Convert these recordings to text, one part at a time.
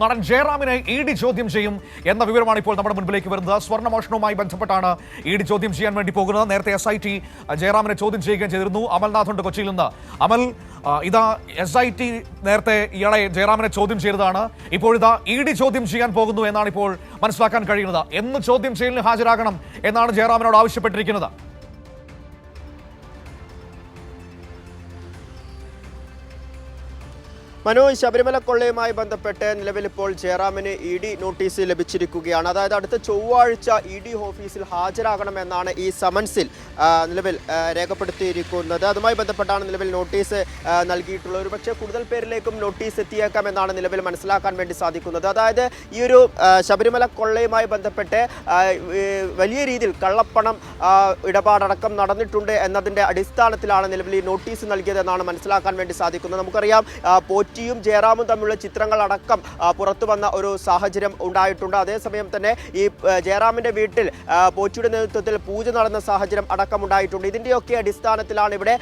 നടൻ ജയറാമിനെ ഇഡി ചോദ്യം ചെയ്യും എന്ന വിവരമാണ് ഇപ്പോൾ നമ്മുടെ മുൻപിലേക്ക് വരുന്നത്. സ്വർണ്ണമോഷണവുമായി ബന്ധപ്പെട്ടാണ് ഇഡി ചോദ്യം ചെയ്യാൻ വേണ്ടി പോകുന്നത്. നേരത്തെ SIT ജയറാമിനെ ചോദ്യം ചെയ്യുകയും ചെയ്തിരുന്നു. അമൽനാഥുണ്ട് കൊച്ചിയിൽ നിന്ന്. അമൽ, ഇതാ SIT നേരത്തെ ഇയാളെ ജയറാമിനെ ചോദ്യം ചെയ്തതാണ്. ഇപ്പോഴിതാ ഇഡി ചോദ്യം ചെയ്യാൻ പോകുന്നു എന്നാണ് ഇപ്പോൾ മനസ്സിലാക്കാൻ കഴിയുന്നത്. എന്ന് ചോദ്യം ചെയ്യലിന് ഹാജരാകണം എന്നാണ് ജയറാമിനോട് ആവശ്യപ്പെട്ടിരിക്കുന്നത്. ശബരിമല കൊള്ളയുമായി ബന്ധപ്പെട്ട് നിലവിൽ ഇപ്പോൾ ജയറാമിന് ഇഡി നോട്ടീസ് ലഭിച്ചിരിക്കുകയാണ്. അതായത് അടുത്ത ചൊവ്വാഴ്ച ഇഡി ഓഫീസിൽ ഹാജരാകണമെന്നാണ് ഈ സമൻസിൽ നിലവിൽ രേഖപ്പെടുത്തിയിരിക്കുന്നത്. അതുമായി ബന്ധപ്പെട്ടാണ് നിലവിൽ നോട്ടീസ് നൽകിയിട്ടുള്ളത്. ഒരുപക്ഷെ കൂടുതൽ പേരിലേക്കും നോട്ടീസ് എത്തിയേക്കാമെന്നാണ് നിലവിൽ മനസ്സിലാക്കാൻ വേണ്ടി സാധിക്കുന്നത്. അതായത് ഈ ഒരു ശബരിമല കൊള്ളയുമായി ബന്ധപ്പെട്ട് വലിയ രീതിയിൽ കള്ളപ്പണം ഇടപാടടക്കം നടന്നിട്ടുണ്ട് എന്നതിൻ്റെ അടിസ്ഥാനത്തിലാണ് നിലവിൽ ഈ നോട്ടീസ് നൽകിയതെന്നാണ് മനസ്സിലാക്കാൻ വേണ്ടി സാധിക്കുന്നത്. നമുക്കറിയാം, പോറ്റിയും ജയറാമും തമ്മിലുള്ള ചിത്രങ്ങൾ അടക്കം പുറത്തു വന്ന ഒരു സാഹചര്യം ഉണ്ടായിട്ടുണ്ട്. അതേസമയം തന്നെ ഈ ജയറാമിന്റെ വീട്ടിൽ പോറ്റിയുടെ നേതൃത്വത്തിൽ പൂജ നടന്ന സാഹചര്യം അടക്കം ഉണ്ടായിട്ടുണ്ട്. ഇതിന്റെയൊക്കെ അടിസ്ഥാനത്തിലാണ് ഇവിടെ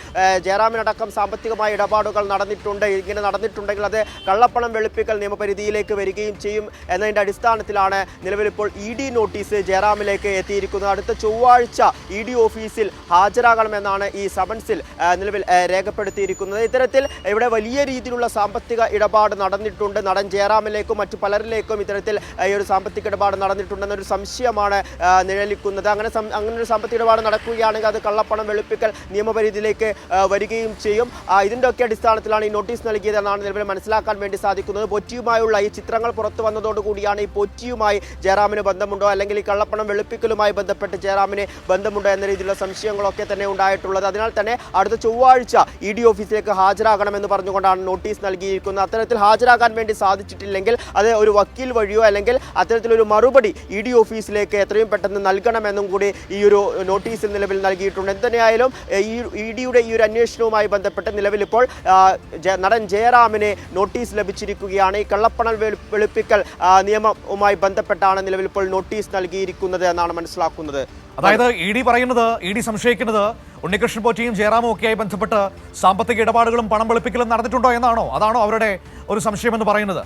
ജയറാമിനടക്കം സാമ്പത്തികമായ ഇടപാടുകൾ നടന്നിട്ടുണ്ട്. ഇങ്ങനെ നടന്നിട്ടുണ്ടെങ്കിൽ അത് കള്ളപ്പണം വെളുപ്പിക്കൽ നിയമപരിധിയിലേക്ക് വരികയും ചെയ്യും എന്നതിന്റെ അടിസ്ഥാനത്തിലാണ് നിലവിൽ ഇപ്പോൾ ഇഡി നോട്ടീസ് ജയറാമിലേക്ക് എത്തിയിരിക്കുന്നത്. അടുത്ത ചൊവ്വാഴ്ച ഇഡി ഓഫീസിൽ ഹാജരാകണമെന്നാണ് ഈ സമൻസിൽ നിലവിൽ രേഖപ്പെടുത്തിയിരിക്കുന്നത്. ഇത്തരത്തിൽ ഇവിടെ വലിയ രീതിയിലുള്ള സാമ്പത്തിക ഇടപാട് നടന്നിട്ടുണ്ട്. നടൻ ജയറാമിലേക്കും മറ്റു പലരിലേക്കും ഇത്തരത്തിൽ ഈ ഒരു സാമ്പത്തിക ഇടപാട് നടന്നിട്ടുണ്ടെന്നൊരു സംശയമാണ് നിലനിൽക്കുന്നത്. അങ്ങനെ ഒരു സാമ്പത്തിക ഇടപാട് നടക്കുകയാണെങ്കിൽ അത് കള്ളപ്പണം വെളുപ്പിക്കൽ നിയമപരിധിയിലേക്ക് വരികയും ചെയ്യും. ഇതിൻ്റെ ഒക്കെ അടിസ്ഥാനത്തിലാണ് ഈ നോട്ടീസ് നൽകിയതെന്നാണ് നിലവിൽ മനസ്സിലാക്കാൻ വേണ്ടി സാധിക്കുന്നത്. പൊറ്റിയുമായുള്ള ഈ ചിത്രങ്ങൾ പുറത്തു വന്നതോടുകൂടിയാണ് ഈ പൊറ്റിയുമായി ജയറാമിന് ബന്ധമുണ്ടോ, അല്ലെങ്കിൽ ഈ കള്ളപ്പണം വെളുപ്പിക്കലുമായി ബന്ധപ്പെട്ട് ജയറാമിന് ബന്ധമുണ്ടോ എന്ന രീതിയിലുള്ള സംശയങ്ങളൊക്കെ തന്നെ ഉണ്ടായിട്ടുള്ളത്. അതിനാൽ തന്നെ അടുത്ത ചൊവ്വാഴ്ച ഇഡി ഓഫീസിലേക്ക് ഹാജരാകണമെന്ന് പറഞ്ഞുകൊണ്ടാണ് നോട്ടീസ് നൽകിയിരിക്കുന്നത്. അത്തരത്തിൽ ഹാജരാകാൻ വേണ്ടി സാധിച്ചിട്ടില്ലെങ്കിൽ അത് ഒരു വക്കീൽ വഴിയോ അല്ലെങ്കിൽ അത്തരത്തിലൊരു മറുപടി ഇഡി ഓഫീസിലേക്ക് എത്രയും പെട്ടെന്ന് നൽകണമെന്നും കൂടി ഈ ഒരു നോട്ടീസിൽ നിലവിൽ നൽകിയിട്ടുണ്ട്. എന്തിനായാലും ഈ ഇഡിയുടെ ഈ ഒരു അന്വേഷണവുമായി ബന്ധപ്പെട്ട് നിലവിൽ ഇപ്പോൾ നടൻ ജയറാമിന് നോട്ടീസ് ലഭിച്ചിരിക്കുകയാണ്. ഈ കള്ളപ്പണം വെളുപ്പിക്കൽ നിയമവുമായി ബന്ധപ്പെട്ടാണ് നിലവിൽ ഇപ്പോൾ നോട്ടീസ് നൽകിയിരിക്കുന്നത് എന്നാണ് മനസ്സിലാക്കുന്നത്. അതായത് ഇഡി സംശയിക്കുന്നത് ഉണ്ണികൃഷ്ണൻ പോറ്റിയും ജയറാമും ഒക്കെയായി ബന്ധപ്പെട്ട് സാമ്പത്തിക ഇടപാടുകളും പണം വെളുപ്പിക്കലും നടന്നിട്ടുണ്ടോ എന്നാണോ? അതാണോ അവരുടെ ഒരു സംശയമെന്ന് പറയുന്നത്?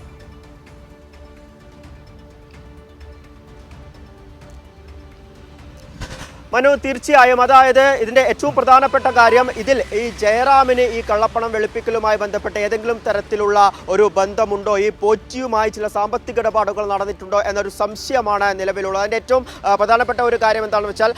മനു, തീർച്ചയായും. അതായത് ഇതിൻ്റെ ഏറ്റവും പ്രധാനപ്പെട്ട കാര്യം, ഇതിൽ ഈ ജയറാമിന് ഈ കള്ളപ്പണം വെളുപ്പിക്കലുമായി ബന്ധപ്പെട്ട് ഏതെങ്കിലും തരത്തിലുള്ള ഒരു ബന്ധമുണ്ടോ, ഈ പോറ്റിയുമായി ചില സാമ്പത്തിക ഇടപാടുകൾ നടന്നിട്ടുണ്ടോ എന്നൊരു സംശയമാണ് നിലവിലുള്ളത്. അതിൻ്റെ ഏറ്റവും പ്രധാനപ്പെട്ട ഒരു കാര്യം എന്താണെന്ന് വെച്ചാൽ,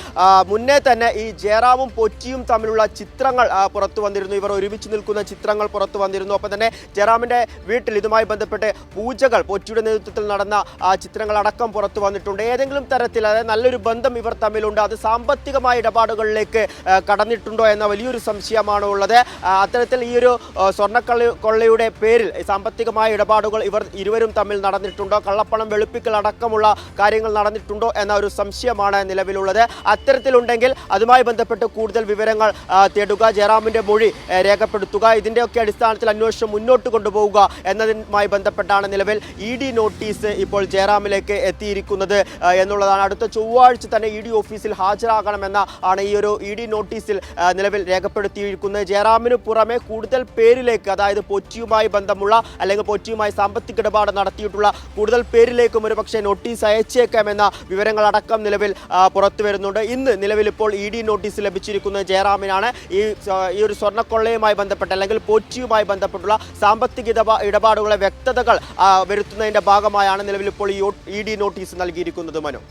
മുന്നേ തന്നെ ഈ ജയറാമും പോറ്റിയും തമ്മിലുള്ള ചിത്രങ്ങൾ പുറത്തു വന്നിരുന്നു. ഇവർ ഒരുമിച്ച് നിൽക്കുന്ന ചിത്രങ്ങൾ പുറത്തു വന്നിരുന്നു. ഒപ്പം തന്നെ ജയറാമിൻ്റെ വീട്ടിൽ ഇതുമായി ബന്ധപ്പെട്ട് പൂജകൾ പോറ്റിയുടെ നേതൃത്വത്തിൽ നടന്ന ചിത്രങ്ങൾ അടക്കം പുറത്തു വന്നിട്ടുണ്ട്. ഏതെങ്കിലും തരത്തിൽ അതായത് നല്ലൊരു ബന്ധം ഇവർ തമ്മിലുണ്ട്. അത് സാമ്പത്തികമായ ഇടപാടുകളിലേക്ക് കടന്നിട്ടുണ്ടോ എന്ന വലിയൊരു സംശയമാണ് ഉള്ളത്. അത്തരത്തിൽ ഈ ഒരു സ്വർണ്ണക്കൊള്ളയുടെ പേരിൽ സാമ്പത്തികമായ ഇടപാടുകൾ ഇവർ ഇരുവരും തമ്മിൽ നടന്നിട്ടുണ്ടോ, കള്ളപ്പണം വെളുപ്പിക്കൽ അടക്കമുള്ള കാര്യങ്ങൾ നടന്നിട്ടുണ്ടോ എന്ന ഒരു സംശയമാണ് നിലവിലുള്ളത്. അത്തരത്തിലുണ്ടെങ്കിൽ അതുമായി ബന്ധപ്പെട്ട് കൂടുതൽ വിവരങ്ങൾ തേടുക, ജയറാമിൻ്റെ മൊഴി രേഖപ്പെടുത്തുക, ഇതിൻ്റെയൊക്കെ അടിസ്ഥാനത്തിൽ അന്വേഷണം മുന്നോട്ട് കൊണ്ടുപോവുക എന്നതുമായി ബന്ധപ്പെട്ടാണ് നിലവിൽ ഇഡി നോട്ടീസ് ഇപ്പോൾ ജയറാമിലേക്ക് എത്തിയിരിക്കുന്നത് എന്നുള്ളതാണ്. അടുത്ത ചൊവ്വാഴ്ച തന്നെ ഇഡി ഓഫീസിൽ ഹാജരാകണമെന്ന ആണ് ഈ ഒരു ഇഡി നോട്ടീസിൽ നിലവിൽ രേഖപ്പെടുത്തിയിരിക്കുന്നത്. ജയറാമിന് പുറമെ കൂടുതൽ പേരിലേക്ക്, അതായത് പോറ്റിയുമായി ബന്ധമുള്ള അല്ലെങ്കിൽ പോറ്റിയുമായി സാമ്പത്തിക ഇടപാട് നടത്തിയിട്ടുള്ള കൂടുതൽ പേരിലേക്കും ഒരുപക്ഷെ നോട്ടീസ് അയച്ചേക്കാമെന്ന വിവരങ്ങളടക്കം നിലവിൽ പുറത്തു വരുന്നുണ്ട്. ഇന്ന് നിലവിൽ ഇപ്പോൾ ഇഡി നോട്ടീസ് ലഭിച്ചിരിക്കുന്നത് ജയറാമിനാണ്. ഈ ഒരു സ്വർണ്ണക്കൊള്ളയുമായി ബന്ധപ്പെട്ട് അല്ലെങ്കിൽ പോറ്റിയുമായി ബന്ധപ്പെട്ടുള്ള സാമ്പത്തിക ഇടപാടുകളെ വ്യക്തതകൾ വരുത്തുന്നതിൻ്റെ ഭാഗമായാണ് നിലവിൽ ഇപ്പോൾ ഈ ഇഡി നോട്ടീസ് നൽകിയിരിക്കുന്നത്. മനു.